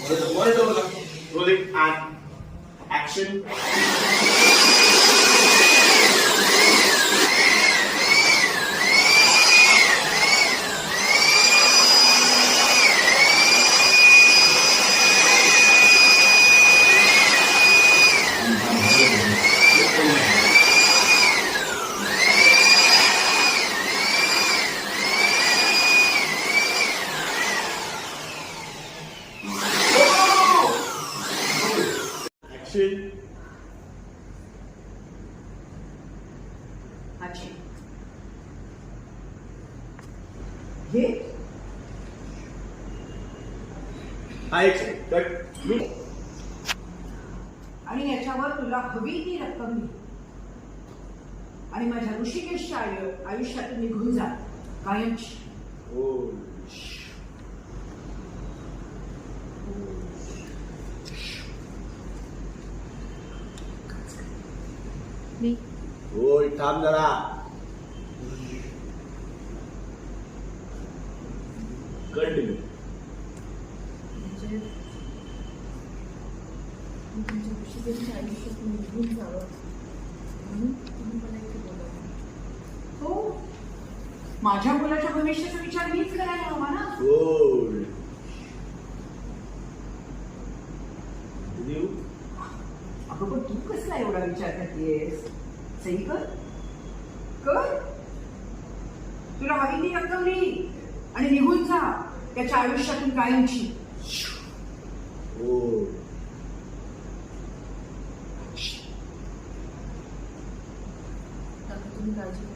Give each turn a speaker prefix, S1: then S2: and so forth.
S1: Rolling and action. Action.
S2: अच्छा ये
S1: हा action. Cut.
S2: आणि याच्यावर तुला हवी ती रक्कम दे आणि माझ्या ऋषिकेशच्या आयुष्यातून निघून जा कायमची.
S1: Oh. होय थांब जरा. कंटिन्यू.
S3: तुमच्या ऋषिकेशच्या आयुष्यातून निघून जावं म्हणून तुम्ही मला इथे बोलवलं.
S2: हो माझ्या मुलाच्या भविष्याचा विचार मीच करायला हवा ना.
S1: होय. देऊ.
S2: अगं पण तू कसला एवढा विचार करतेस. सही कर कर तुला हवी ती रक्कम दे आणि निघून जा त्याच्या आयुष्यातून कायमची.
S1: होय.
S3: आता तुम्ही काळजी